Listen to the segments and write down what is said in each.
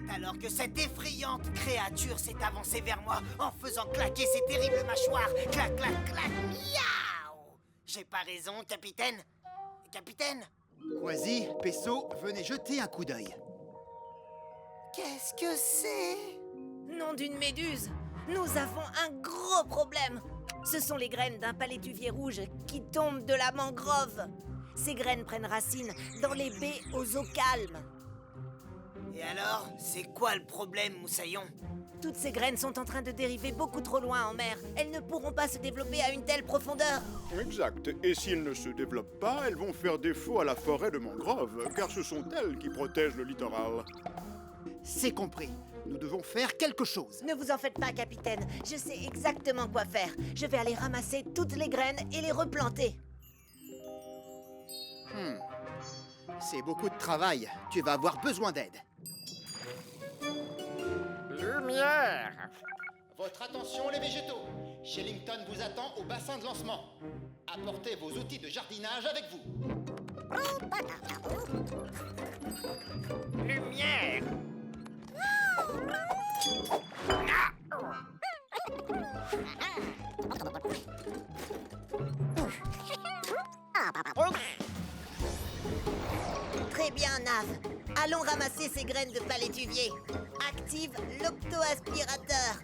C'est alors que cette effrayante créature s'est avancée vers moi en faisant claquer ses terribles mâchoires. Clac, clac, clac, miaou! J'ai pas raison, capitaine? Capitaine? Quasi, Pesso, venez jeter un coup d'œil. Qu'est-ce que c'est? Nom d'une méduse, nous avons un gros problème. Ce sont les graines d'un palétuvier rouge qui tombent de la mangrove. Ces graines prennent racine dans les baies aux eaux calmes. Et alors, c'est quoi le problème, Moussaillon? Toutes ces graines sont en train de dériver beaucoup trop loin en mer. Elles ne pourront pas se développer à une telle profondeur. Exact. Et s'ils ne se développent pas, elles vont faire défaut à la forêt de mangrove, car ce sont elles qui protègent le littoral. C'est compris. Nous devons faire quelque chose. Ne vous en faites pas, capitaine. Je sais exactement quoi faire. Je vais aller ramasser toutes les graines et les replanter. C'est beaucoup de travail. Tu vas avoir besoin d'aide. Lumière! Votre attention, les végétaux. Shellington vous attend au bassin de lancement. Apportez vos outils de jardinage avec vous. Lumière! Très bien, Nav. Allons ramasser ces graines de palétuvier. Active l'octoaspirateur.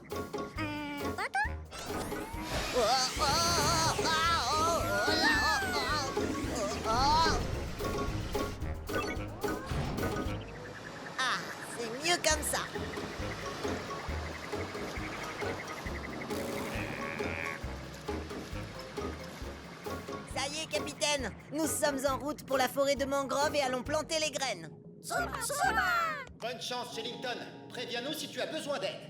Ah, c'est mieux comme ça. Ça y est, capitaine. Nous sommes en route pour la forêt de mangrove et allons planter les graines. Bonne chance, Shellington. Préviens-nous si tu as besoin d'aide.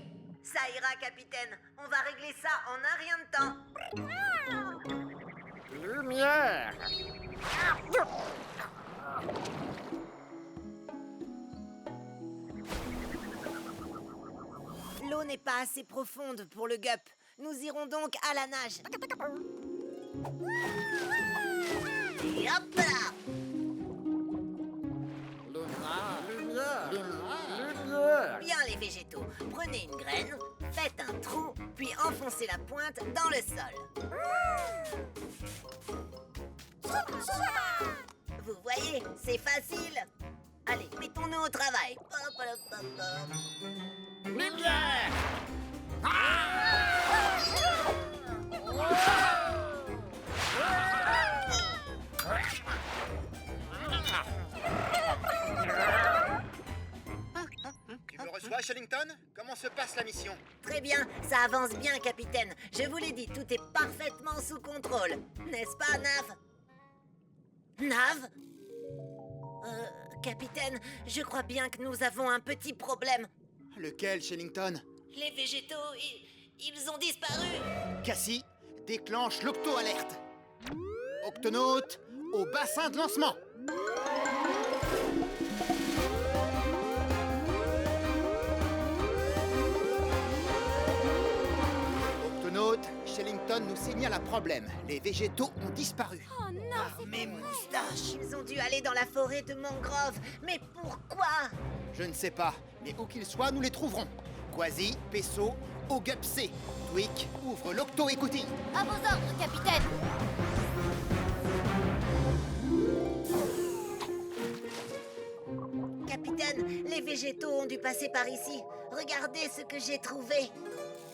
Ça ira, capitaine. On va régler ça en un rien de temps. Lumière! L'eau n'est pas assez profonde pour le gup. Nous irons donc à la nage. Et hop là! Lumière! Lumière! Bien les végétaux, prenez une graine, faites un trou, puis enfoncez la pointe dans le sol. Vous voyez, c'est facile. Allez, mettons-nous au travail. Hop, hop, hop, hop. Lumière! Tu me reçois, Shellington? Comment se passe la mission? Très bien, ça avance bien, capitaine. Je vous l'ai dit, tout est parfaitement sous contrôle. N'est-ce pas, Nav? Nav? Capitaine, je crois bien que nous avons un petit problème. Lequel, Shellington? Les végétaux, ils ont disparu. Cassie, déclenche l'octo-alerte. Octonaute, au bassin de lancement. Octonaute, Shellington nous signale un problème. Les végétaux ont disparu. Oh non, Par mes moustaches! ils ont dû aller dans la forêt de mangrove. Mais pourquoi? Je ne sais pas, mais où qu'ils soient, nous les trouverons. Quasi, Pesso, Ogupc. Tweak, ouvre l'octo-écoutille. À vos ordres, capitaine. Capitaine, les végétaux ont dû passer par ici. Regardez ce que j'ai trouvé.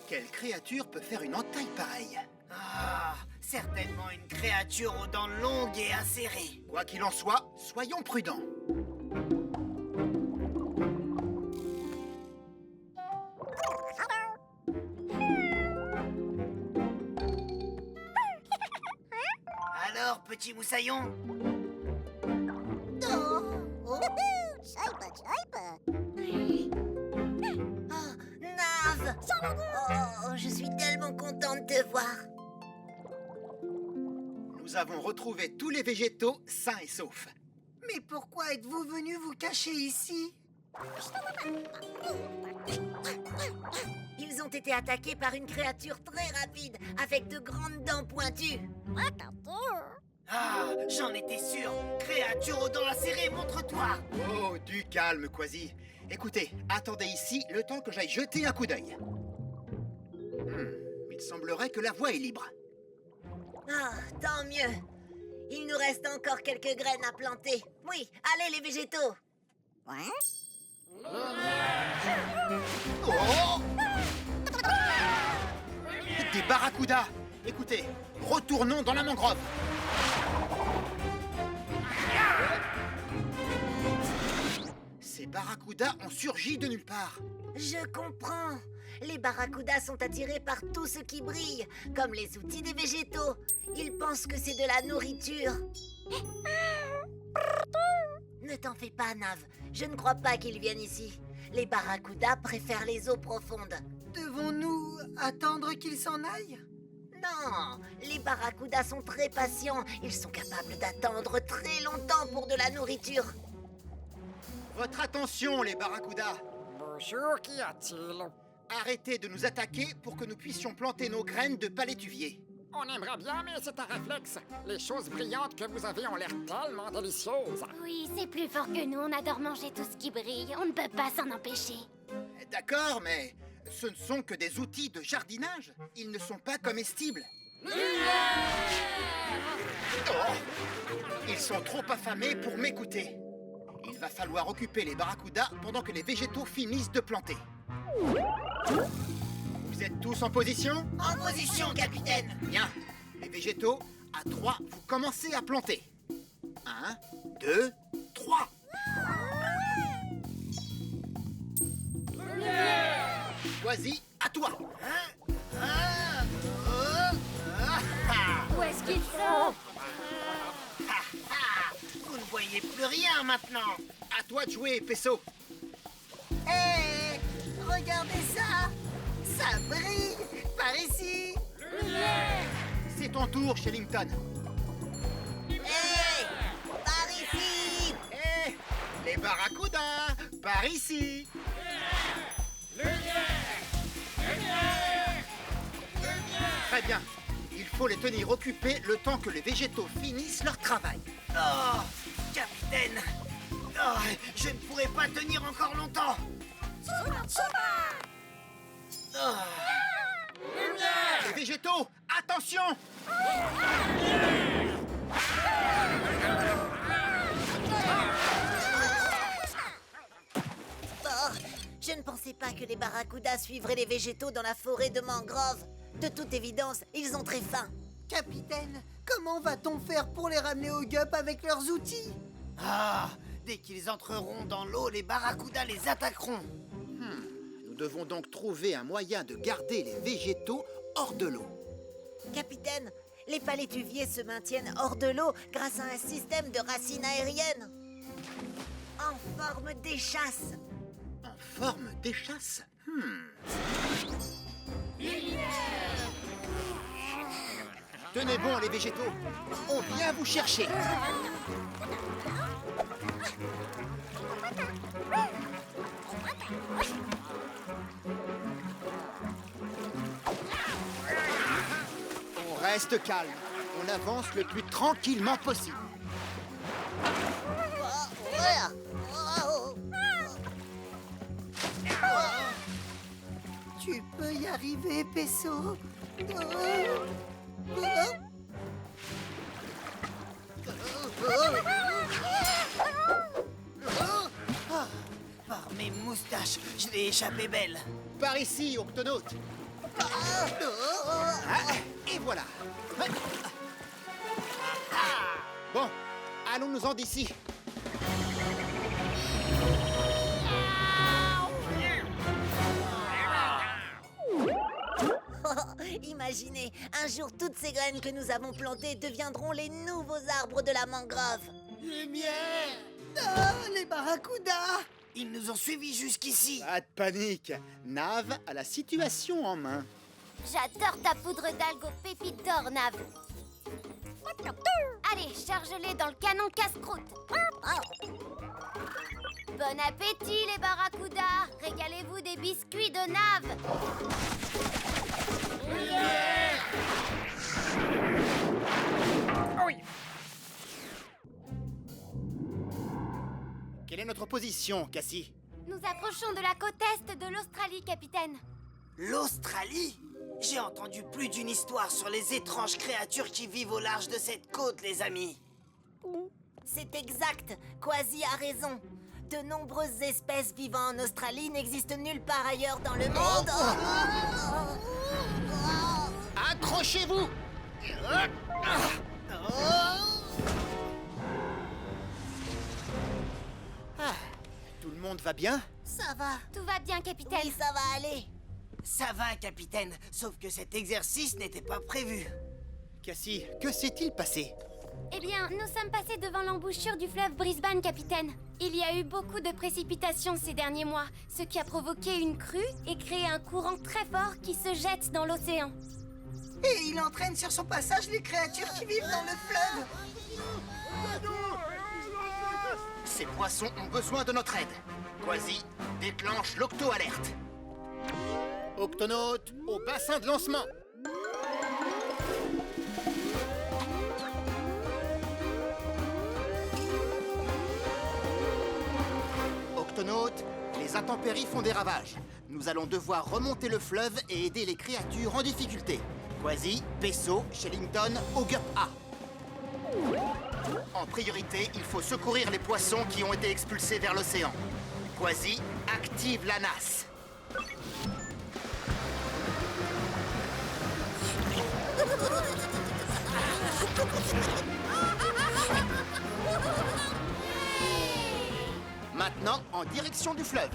Quelle créature peut faire une entaille pareille? Ah, certainement une créature aux dents longues et acérées. Quoi qu'il en soit, soyons prudents. Alors, petit moussaillon? Oh, Nav! Oh, je suis tellement contente de te voir. Nous avons retrouvé tous les végétaux sains et saufs. Mais pourquoi êtes-vous venu vous cacher ici? Ils ont été attaqués par une créature très rapide, avec de grandes dents pointues. Ah, j'en étais sûr! Créature aux dents acérées, montre-toi! Oh, du calme, Quasi. Écoutez, attendez ici le temps que j'aille jeter un coup d'œil. Il semblerait que la voie est libre. Ah, tant mieux. Il nous reste encore quelques graines à planter. Oui, allez les végétaux. Oh! Des barracudas! Écoutez, retournons dans la mangrove. Ces barracudas ont surgi de nulle part. Je comprends. Les barracudas sont attirés par tout ce qui brille, comme les outils des végétaux. Ils pensent que c'est de la nourriture. Ne t'en fais pas, Nav. Je ne crois pas qu'ils viennent ici. Les barracudas préfèrent les eaux profondes. Devons-nous attendre qu'il s'en aille? Non, les barracudas sont très patients. Ils sont capables d'attendre très longtemps pour de la nourriture. Votre attention, les barracudas! Bonjour, qu'y a-t-il? Arrêtez de nous attaquer pour que nous puissions planter nos graines de palétuvier. On aimerait bien, mais c'est un réflexe. Les choses brillantes que vous avez ont l'air tellement délicieuses. Oui, c'est plus fort que nous, on adore manger tout ce qui brille. On ne peut pas s'en empêcher. D'accord, mais ce ne sont que des outils de jardinage. Ils ne sont pas comestibles. Oh! Ils sont trop affamés pour m'écouter. Il va falloir occuper les barracudas pendant que les végétaux finissent de planter. Vous êtes tous en position? En position, capitaine. Bien. Les végétaux, à 3, vous commencez à planter. 1, 2, 3. Vas-y, à toi. Où est-ce qu'ils sont? Vous ne voyez plus rien maintenant. À toi de jouer, Pesso. Hé, regardez ça. Ça brille par ici. C'est ton tour, Shellington. Hé! Par ici! Hé, les barracudas, par ici. Très bien. Il faut les tenir occupés le temps que les végétaux finissent leur travail. Oh, capitaine. Oh, je ne pourrai pas tenir encore longtemps. Oh. Les végétaux, attention! Oh, je ne pensais pas que les barracudas suivraient les végétaux dans la forêt de mangrove. De toute évidence, ils ont très faim. Capitaine, comment va-t-on faire pour les ramener au gup avec leurs outils? Ah, dès qu'ils entreront dans l'eau, les barracudas les attaqueront. Nous devons donc trouver un moyen de garder les végétaux hors de l'eau. Capitaine, les palétuviers se maintiennent hors de l'eau grâce à un système de racines aériennes. En forme d'échasse. En forme d'échasse? Tenez bon, les végétaux. On vient vous chercher. On reste calme. On avance le plus tranquillement possible. Tu peux y arriver, Pesso. Par mes moustaches, je l'ai échappé belle. Par ici, octonaute. Et voilà. Bon, allons-nous-en d'ici. Imaginez, un jour toutes ces graines que nous avons plantées deviendront les nouveaux arbres de la mangrove. Lumière! Ah, les barracudas! Ils nous ont suivis jusqu'ici. Pas de panique. Nav a la situation en main. J'adore ta poudre d'algue aux pépites d'or, Nav. Allez, charge-les dans le canon casse-croûte. Bon appétit, les barracudas. Régalez-vous des biscuits de Nav. Oui. Quelle est notre position, Cassie? Nous approchons de la côte est de l'Australie, capitaine. L'Australie? J'ai entendu plus d'une histoire sur les étranges créatures qui vivent au large de cette côte, les amis. C'est exact, Kwasi a raison. De nombreuses espèces vivant en Australie n'existent nulle part ailleurs dans le monde. Accrochez-vous! Tout le monde va bien? Ça va. Tout va bien, capitaine. Oui, ça va aller. Ça va, capitaine, sauf que cet exercice n'était pas prévu. Cassie, que s'est-il passé? Eh bien, nous sommes passés devant l'embouchure du fleuve Brisbane, capitaine. Il y a eu beaucoup de précipitations ces derniers mois, ce qui a provoqué une crue et créé un courant très fort qui se jette dans l'océan. Et il entraîne sur son passage les créatures qui vivent dans le fleuve. Ces poissons ont besoin de notre aide. Kwasi, déclenche l'octo-alerte. Octonautes, au bassin de lancement. Octonautes, les intempéries font des ravages. Nous allons devoir remonter le fleuve et aider les créatures en difficulté. Kwasi, Peso, Shellington, Ogup A. En priorité, il faut secourir les poissons qui ont été expulsés vers l'océan. Kwasi, active la NAS. Maintenant, en direction du fleuve.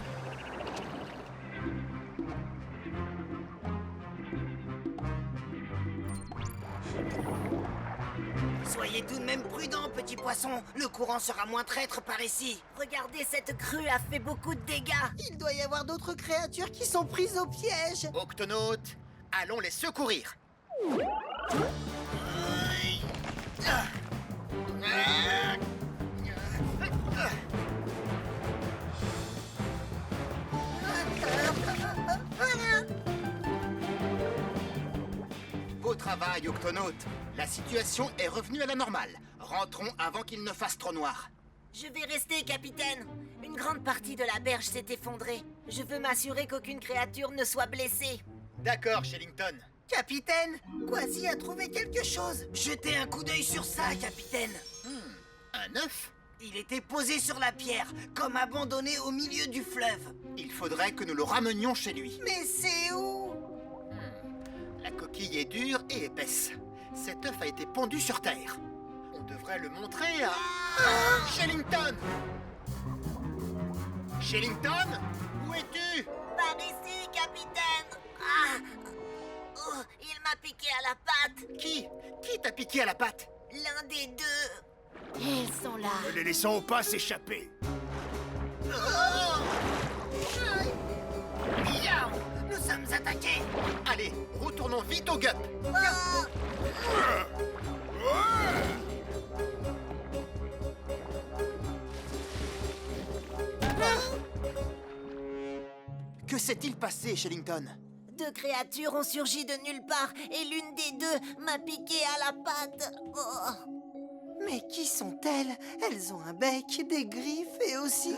Soyez tout de même prudents, petits poissons. Le courant sera moins traître par ici. Regardez, cette crue a fait beaucoup de dégâts. Il doit y avoir d'autres créatures qui sont prises au piège. Octonautes, allons les secourir. Beau travail, Octonautes. La situation est revenue à la normale. Rentrons avant qu'il ne fasse trop noir. Je vais rester, capitaine. Une grande partie de la berge s'est effondrée. Je veux m'assurer qu'aucune créature ne soit blessée. D'accord, Shellington. Capitaine, Kwasi a trouvé quelque chose. Jetez un coup d'œil sur ça, capitaine. Un œuf? Il était posé sur la pierre, comme abandonné au milieu du fleuve. Il faudrait que nous le ramenions chez lui. Mais c'est où? La coquille est dure et épaisse. Cet œuf a été pondu sur terre. On devrait le montrer à... Shellington! Shellington? Où es-tu? Par ici, capitaine. Ah. Oh, il m'a piqué à la patte. Qui t'a piqué à la patte? L'un des deux. Ils sont là. Ne les laissons pas s'échapper. Miaou! Nous sommes attaqués. Allez, retournons vite au gup. Que s'est-il passé, Shellington? Deux créatures ont surgi de nulle part et l'une des deux m'a piqué à la patte. Oh. Mais qui sont-elles? Elles ont un bec, des griffes et aussi...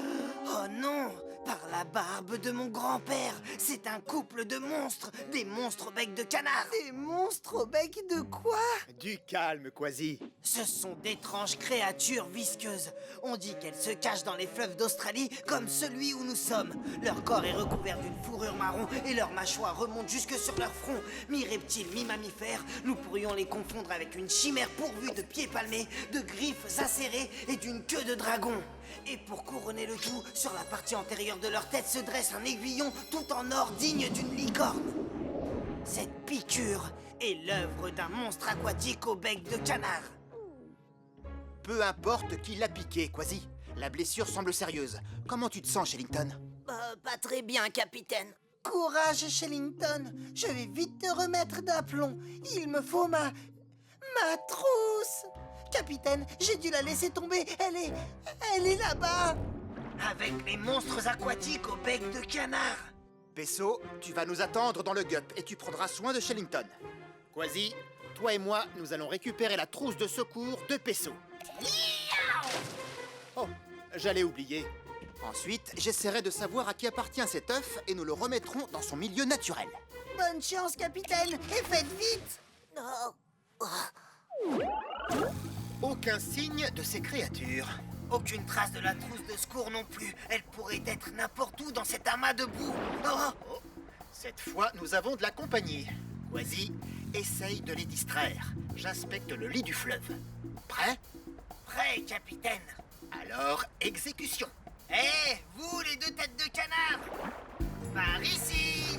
Oh non! Par la barbe de mon grand-père, c'est un couple de monstres, des monstres au bec de canard. Des monstres au bec de quoi? Du calme, Kwasi. Ce sont d'étranges créatures visqueuses. On dit qu'elles se cachent dans les fleuves d'Australie comme celui où nous sommes. Leur corps est recouvert d'une fourrure marron et leurs mâchoires remontent jusque sur leur front. Mi-reptiles, mi-mammifères, nous pourrions les confondre avec une chimère pourvue de pieds palmés, de griffes acérées et d'une queue de dragon. Et pour couronner le tout, sur la partie antérieure de leur tête se dresse un aiguillon tout en or digne d'une licorne. Cette piqûre est l'œuvre d'un monstre aquatique au bec de canard. Peu importe qui l'a piqué, Kwasi. La blessure semble sérieuse. Comment tu te sens, Shellington? Pas très bien, capitaine. Courage, Shellington. Je vais vite te remettre d'aplomb. Il me faut ma trousse. Capitaine, j'ai dû la laisser tomber. Elle est là-bas. Avec les monstres aquatiques au bec de canard. Peso, tu vas nous attendre dans le gup et tu prendras soin de Shellington. Kwasi, toi et moi, nous allons récupérer la trousse de secours de Peso. Oh, j'allais oublier. Ensuite, j'essaierai de savoir à qui appartient cet œuf et nous le remettrons dans son milieu naturel. Bonne chance, capitaine, et faites vite! Aucun signe de ces créatures. Aucune trace de la trousse de secours non plus. Elle pourrait être n'importe où dans cet amas de boue. Oh, cette fois, nous avons de la compagnie. Quasi, essaye de les distraire. J'inspecte le lit du fleuve. Prêt? Prêt, capitaine. Alors, exécution. Hé, vous les deux têtes de canard! Par ici!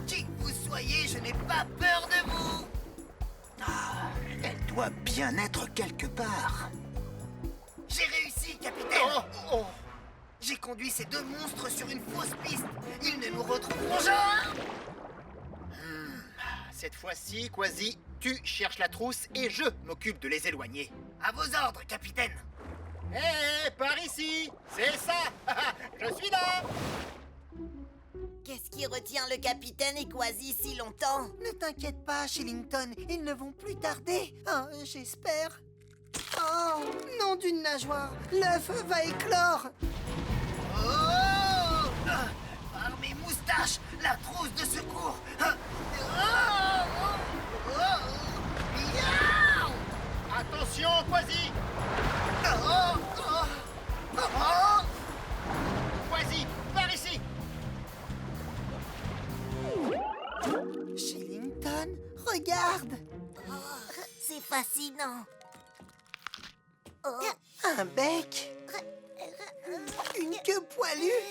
Qui que vous soyez, je n'ai pas peur de vous! Ah, elle doit bien être quelque part. J'ai réussi, capitaine! Oh. J'ai conduit ces deux monstres sur une fausse piste. Ils ne nous retrouveront jamais! Cette fois-ci, Quasi, tu cherches la trousse et je m'occupe de les éloigner. À vos ordres, capitaine! Hé, par ici! C'est ça! Je suis là! Qu'est-ce qui retient le capitaine et Quasi si longtemps? Ne t'inquiète pas, Shillington, ils ne vont plus tarder. Oh, j'espère. Oh, nom d'une nageoire, l'œuf va éclore. Oh! Par mes moustaches, la trousse de secours. Miaou! Attention, Quasi! Quasi, par ici! Shillington, regarde. C'est fascinant. Un bec. Une queue poilue.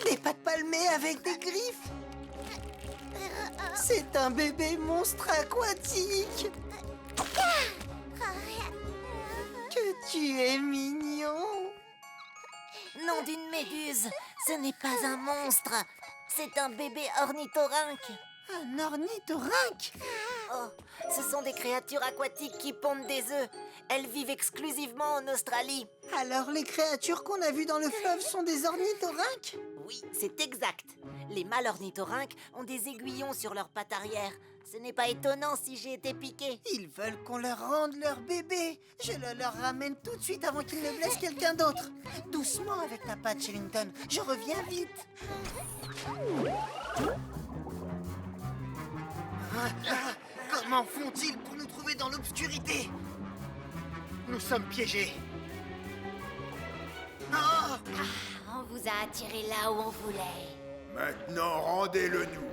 Des pattes palmées avec des griffes. C'est un bébé monstre aquatique. Que tu es mignon. Nom d'une méduse, ce n'est pas un monstre. C'est un bébé ornithorynque. Un ornithorynque. Oh, ce sont des créatures aquatiques qui pondent des œufs. Elles vivent exclusivement en Australie. Alors les créatures qu'on a vues dans le fleuve sont des ornithorynques? Oui, c'est exact. Les mâles ornithorynques ont des aiguillons sur leurs pattes arrière. Ce n'est pas étonnant si j'ai été piqué. Ils veulent qu'on leur rende leur bébé. Je le leur ramène tout de suite avant qu'ils ne blessent quelqu'un d'autre. Doucement avec ta patte, Shillington. Je reviens vite. Comment font-ils pour nous trouver dans l'obscurité? Nous sommes piégés. Oh! On vous a attiré là où on voulait. Maintenant, rendez-le-nous.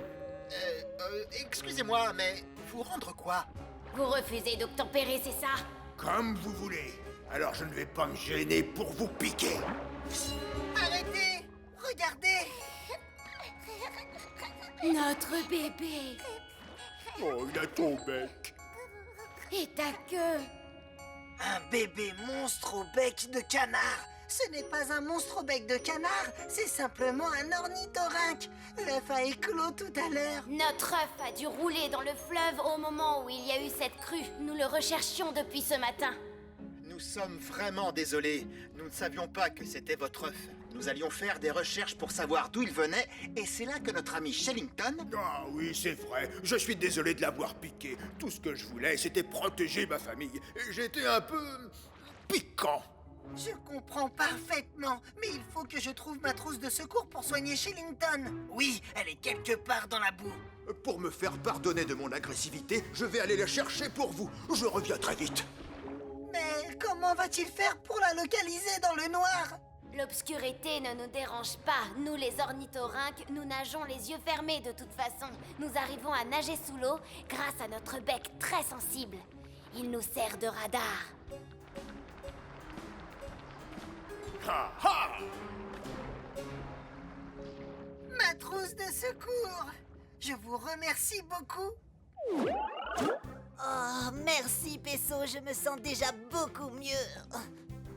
Excusez-moi, mais vous rendre quoi? Vous refusez d'obtempérer, c'est ça? Comme vous voulez. Alors je ne vais pas me gêner pour vous piquer. Arrêtez! Regardez! Notre bébé. Oh, il a ton bec. Et ta queue. Un bébé monstre au bec de canard. Ce n'est pas un monstre au bec de canard, c'est simplement un ornithorynque. L'œuf a éclos tout à l'heure. Notre œuf a dû rouler dans le fleuve au moment où il y a eu cette crue. Nous le recherchions depuis ce matin. Nous sommes vraiment désolés. Nous ne savions pas que c'était votre œuf. Nous allions faire des recherches pour savoir d'où il venait, et c'est là que notre ami Shellington... Ah oui, c'est vrai. Je suis désolé de l'avoir piqué. Tout ce que je voulais, c'était protéger ma famille. Et j'étais un peu... piquant. Je comprends parfaitement, mais il faut que je trouve ma trousse de secours pour soigner Shillington. Oui, elle est quelque part dans la boue. Pour me faire pardonner de mon agressivité, je vais aller la chercher pour vous. Je reviens très vite. Mais comment va-t-il faire pour la localiser dans le noir? L'obscurité ne nous dérange pas. Nous, les ornithorynques, nous nageons les yeux fermés de toute façon. Nous arrivons à nager sous l'eau grâce à notre bec très sensible. Il nous sert de radar. Ha ha! Ma trousse de secours. Je vous remercie beaucoup. Oh, merci, Pesso, je me sens déjà beaucoup mieux.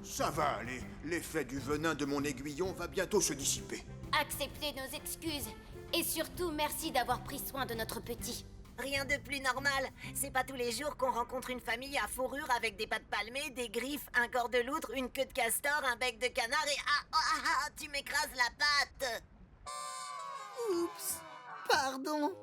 Ça va aller. L'effet du venin de mon aiguillon va bientôt se dissiper. Acceptez nos excuses. Et surtout, merci d'avoir pris soin de notre petit. Rien de plus normal. C'est pas tous les jours qu'on rencontre une famille à fourrure avec des pattes palmées, des griffes, un corps de loutre, une queue de castor, un bec de canard et... tu m'écrases la patte. Oups, pardon.